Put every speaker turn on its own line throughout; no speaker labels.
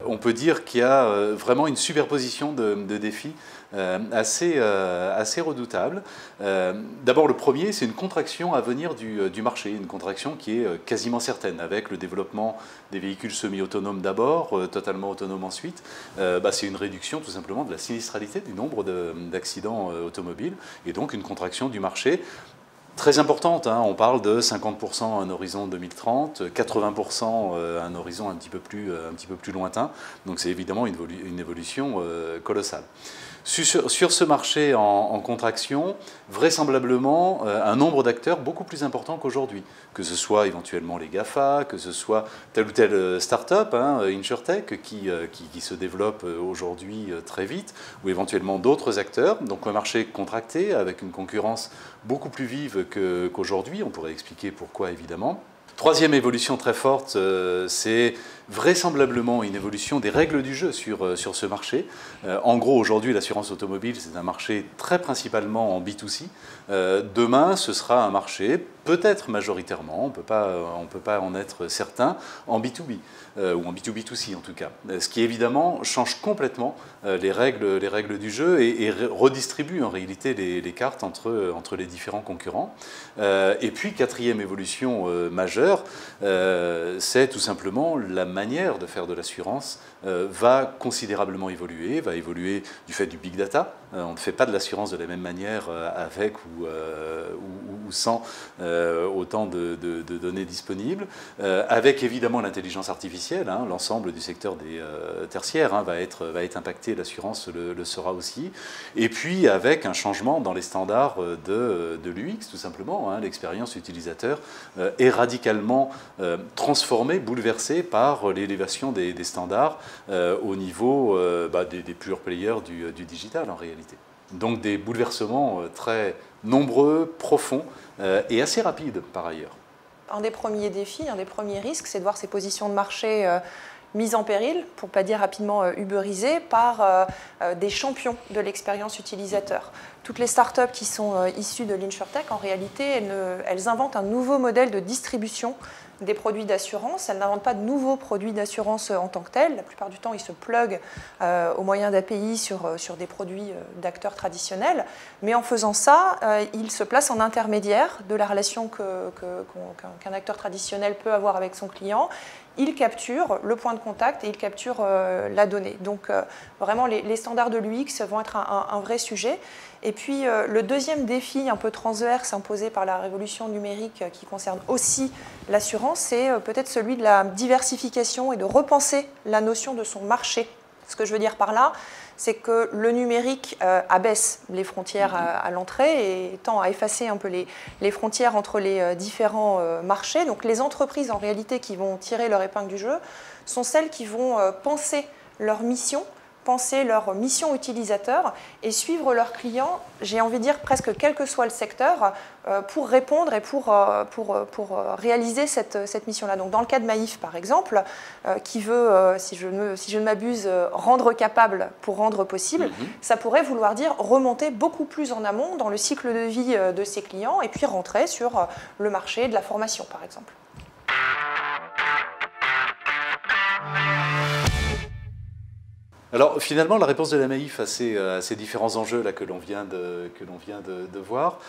On peut dire qu'il y a vraiment une superposition de défis assez redoutable. D'abord, le premier, c'est une contraction à venir du marché, une contraction qui est quasiment certaine, avec le développement des véhicules semi-autonomes d'abord, totalement autonomes ensuite. C'est une réduction tout simplement de la sinistralité du nombre d'accidents automobiles, et donc une contraction du marché très importante, hein. On parle de 50% à un horizon 2030, 80% à un horizon un petit peu plus lointain. Donc c'est évidemment une évolution colossale. Sur ce marché en contraction, vraisemblablement un nombre d'acteurs beaucoup plus important qu'aujourd'hui, que ce soit éventuellement les GAFA, que ce soit telle ou telle start-up, hein, InsurTech, qui se développe aujourd'hui très vite, ou éventuellement d'autres acteurs. Donc un marché contracté avec une concurrence beaucoup plus vive qu'aujourd'hui. On pourrait expliquer pourquoi, évidemment. Troisième évolution très forte, c'est vraisemblablement une évolution des règles du jeu sur ce marché. En gros, aujourd'hui, l'assurance automobile, c'est un marché très principalement en B2C. Demain, ce sera un marché, peut-être majoritairement, on ne peut pas en être certain, en B2B, ou en B2B2C en tout cas. Ce qui évidemment change complètement les règles du jeu et redistribue en réalité les cartes entre les différents concurrents. Et puis, quatrième évolution majeure, c'est tout simplement la manière de faire de l'assurance va considérablement évoluer, va évoluer du fait du big data. On ne fait pas de l'assurance de la même manière avec ou sans autant de données disponibles, avec évidemment l'intelligence artificielle, hein, l'ensemble du secteur des tertiaires va être impacté, l'assurance le sera aussi, et puis avec un changement dans les standards de l'UX tout simplement, hein, l'expérience utilisateur est radicalement transformée, bouleversée par l'élévation des standards au niveau des pure players du digital en réalité. Donc des bouleversements très nombreux, profonds et assez rapides par ailleurs.
Un des premiers défis, un des premiers risques, c'est de voir ces positions de marché mises en péril, pour ne pas dire rapidement ubérisées, par des champions de l'expérience utilisateur. Toutes les startups qui sont issues de l'InsurTech, en réalité, elles inventent un nouveau modèle de distribution des produits d'assurance. Elles n'inventent pas de nouveaux produits d'assurance en tant que tels. La plupart du temps, ils se pluguent au moyen d'API sur des produits d'acteurs traditionnels. Mais en faisant ça, ils se placent en intermédiaire de la relation qu'un acteur traditionnel peut avoir avec son client. Il capture le point de contact et il capture la donnée. Donc vraiment, les standards de l'UX vont être un vrai sujet. Et puis le deuxième défi un peu transverse imposé par la révolution numérique qui concerne aussi l'assurance, c'est peut-être celui de la diversification et de repenser la notion de son marché. Ce que je veux dire par là, c'est que le numérique abaisse les frontières à l'entrée et tend à effacer un peu les frontières entre les différents marchés. Donc les entreprises en réalité qui vont tirer leur épingle du jeu sont celles qui vont penser leur mission utilisateur et suivre leurs clients, j'ai envie de dire presque quel que soit le secteur, pour répondre et pour réaliser cette mission-là. Donc dans le cas de Maïf, par exemple, qui veut, si je ne m'abuse, rendre capable pour rendre possible, ça pourrait vouloir dire remonter beaucoup plus en amont dans le cycle de vie de ses clients et puis rentrer sur le marché de la formation, par exemple.
Alors finalement, la réponse de la Maïf à ces différents enjeux là, que l'on vient de voir,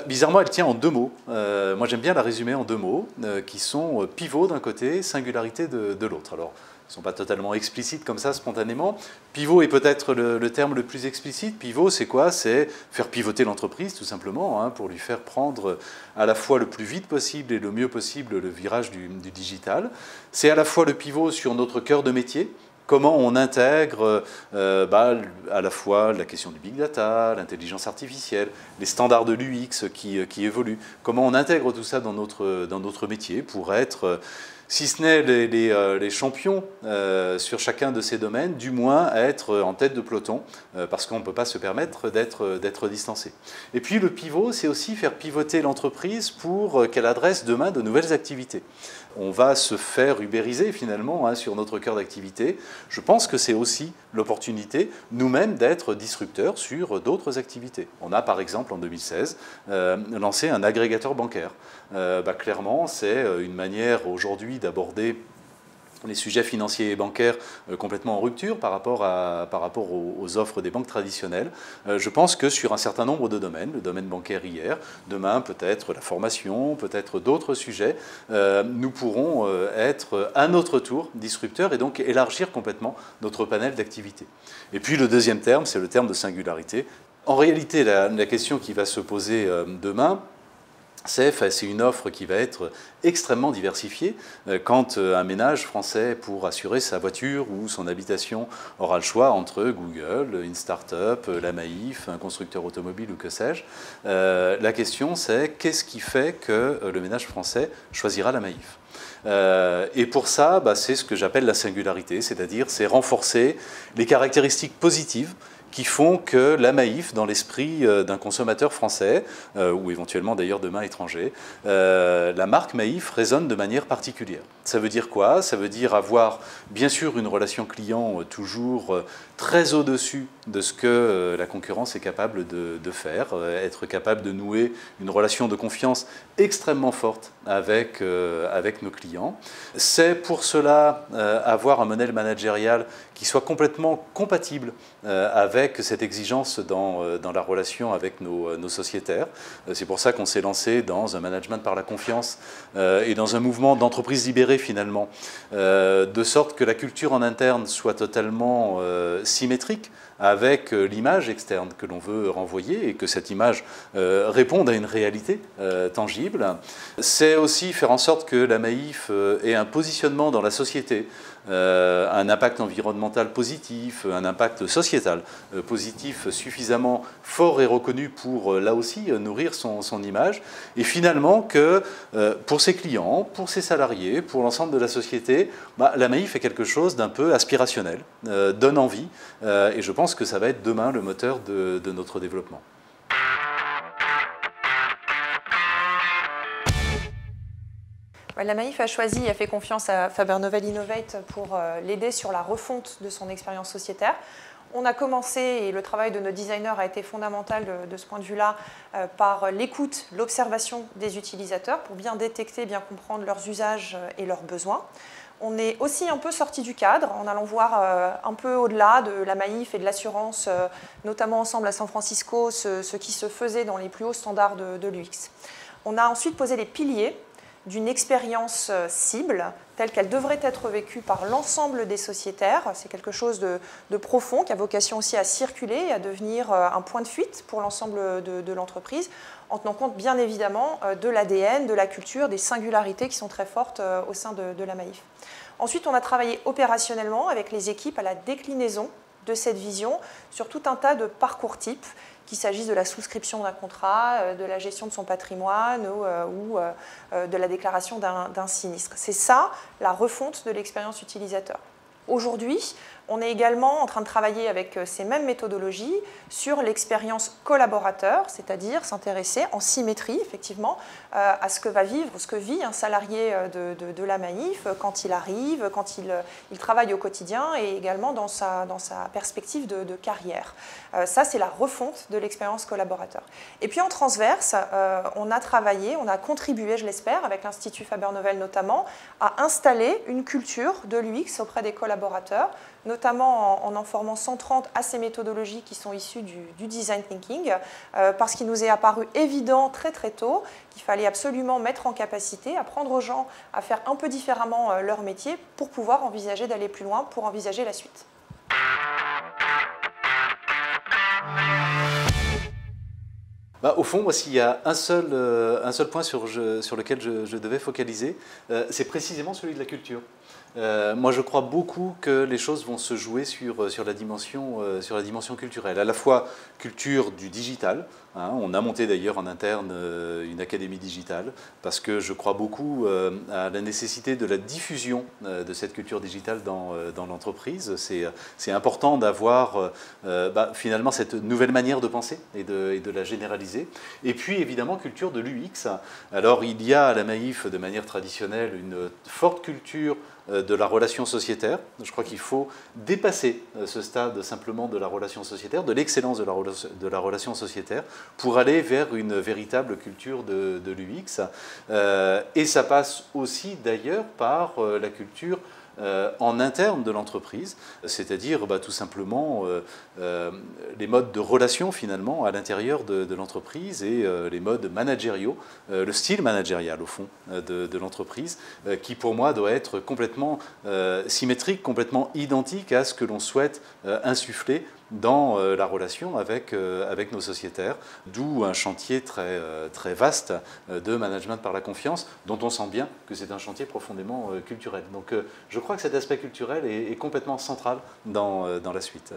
bizarrement, elle tient en deux mots. Moi, j'aime bien la résumer en deux mots, qui sont pivot d'un côté, singularité de l'autre. Alors, ils ne sont pas totalement explicites comme ça, spontanément. Pivot est peut-être le terme le plus explicite. Pivot, c'est quoi? C'est faire pivoter l'entreprise, tout simplement, hein, pour lui faire prendre à la fois le plus vite possible et le mieux possible le virage du digital. C'est à la fois le pivot sur notre cœur de métier. Comment on intègre à la fois la question du big data, l'intelligence artificielle, les standards de l'UX qui évoluent. Comment on intègre tout ça dans notre métier pour être, si ce n'est les champions sur chacun de ces domaines, du moins être en tête de peloton, parce qu'on ne peut pas se permettre d'être distancé. Et puis le pivot, c'est aussi faire pivoter l'entreprise pour qu'elle adresse demain de nouvelles activités. On va se faire ubériser finalement hein, sur notre cœur d'activité. Je pense que c'est aussi l'opportunité nous-mêmes d'être disrupteurs sur d'autres activités. On a par exemple en 2016 lancé un agrégateur bancaire. Clairement, c'est une manière aujourd'hui d'aborder les sujets financiers et bancaires complètement en rupture par rapport aux offres des banques traditionnelles. Je pense que sur un certain nombre de domaines, le domaine bancaire hier, demain peut-être la formation, peut-être d'autres sujets, nous pourrons être à notre tour disrupteurs et donc élargir complètement notre panel d'activités. Et puis le deuxième terme, c'est le terme de singularité. En réalité, la question qui va se poser demain, c'est une offre qui va être extrêmement diversifiée. Quand un ménage français, pour assurer sa voiture ou son habitation, aura le choix entre Google, une start-up, la Maïf, un constructeur automobile ou que sais-je, la question c'est qu'est-ce qui fait que le ménage français choisira la Maïf ? Et pour ça, c'est ce que j'appelle la singularité, c'est-à-dire c'est renforcer les caractéristiques positives qui font que la Maïf, dans l'esprit d'un consommateur français, ou éventuellement d'ailleurs demain étranger, la marque Maïf résonne de manière particulière. Ça veut dire quoi? Ça veut dire avoir bien sûr une relation client toujours très au-dessus de ce que la concurrence est capable de faire, être capable de nouer une relation de confiance extrêmement forte avec nos clients. C'est pour cela avoir un modèle managérial qui soit complètement compatible avec cette exigence dans la relation avec nos sociétaires. C'est pour ça qu'on s'est lancé dans un management par la confiance et dans un mouvement d'entreprise libérée finalement, de sorte que la culture en interne soit totalement symétrique avec l'image externe que l'on veut renvoyer et que cette image réponde à une réalité tangible. C'est aussi faire en sorte que la Maïf ait un positionnement dans la société, un impact environnemental positif, un impact sociétal positif suffisamment fort et reconnu pour, là aussi, nourrir son image. Et finalement que pour ses clients, pour ses salariés, pour l'ensemble de la société, la Maïf est quelque chose d'un peu aspirationnel, donne envie, et je pense que ça va être demain le moteur de notre développement.
La Maïf a choisi, a fait confiance à Faber Novel Innovate pour l'aider sur la refonte de son expérience sociétaire. On a commencé, et le travail de nos designers a été fondamental de ce point de vue-là, par l'écoute, l'observation des utilisateurs pour bien détecter, bien comprendre leurs usages et leurs besoins. On est aussi un peu sorti du cadre en allant voir un peu au-delà de la Maïf et de l'assurance, notamment ensemble à San Francisco, ce qui se faisait dans les plus hauts standards de l'UX. On a ensuite posé les piliers d'une expérience cible telle qu'elle devrait être vécue par l'ensemble des sociétaires. C'est quelque chose de profond qui a vocation aussi à circuler et à devenir un point de fuite pour l'ensemble de l'entreprise, en tenant compte bien évidemment de l'ADN, de la culture, des singularités qui sont très fortes au sein de la Maïf. Ensuite, on a travaillé opérationnellement avec les équipes à la déclinaison de cette vision sur tout un tas de parcours types, qu'il s'agisse de la souscription d'un contrat, de la gestion de son patrimoine ou de la déclaration d'un sinistre. C'est ça, la refonte de l'expérience utilisateur. Aujourd'hui, on est également en train de travailler avec ces mêmes méthodologies sur l'expérience collaborateur, c'est-à-dire s'intéresser en symétrie, effectivement, à ce que va vivre, ce que vit un salarié de la Maïf quand il arrive, quand il travaille au quotidien et également dans sa perspective de carrière. Ça, c'est la refonte de l'expérience collaborateur. Et puis en transverse, on a travaillé, on a contribué, je l'espère, avec l'Institut Faber Novel notamment, à installer une culture de l'UX auprès des collaborateurs, notamment en formant 130 à ces méthodologies qui sont issues du design thinking, parce qu'il nous est apparu évident très très tôt qu'il fallait absolument mettre en capacité, apprendre aux gens à faire un peu différemment leur métier pour pouvoir envisager d'aller plus loin, pour envisager la suite.
Au fond, moi, s'il y a un seul point sur lequel je devais focaliser, c'est précisément celui de la culture. Moi, je crois beaucoup que les choses vont se jouer sur la dimension culturelle, à la fois culture du digital. On a monté d'ailleurs en interne une académie digitale parce que je crois beaucoup à la nécessité de la diffusion de cette culture digitale dans l'entreprise. C'est important d'avoir finalement cette nouvelle manière de penser et de la généraliser. Et puis évidemment culture de l'UX. Alors il y a à la Maïf de manière traditionnelle une forte culture de la relation sociétaire. Je crois qu'il faut dépasser ce stade simplement de la relation sociétaire, de l'excellence de la relation sociétaire, pour aller vers une véritable culture de l'UX. Et ça passe aussi d'ailleurs par la culture en interne de l'entreprise, c'est-à-dire tout simplement les modes de relation finalement à l'intérieur de l'entreprise et les modes managériaux, le style managérial au fond de l'entreprise, qui pour moi doit être complètement symétrique, complètement identique à ce que l'on souhaite insuffler dans la relation avec nos sociétaires, d'où un chantier très vaste de management par la confiance, dont on sent bien que c'est un chantier profondément culturel. Donc je crois que cet aspect culturel est complètement central dans la suite.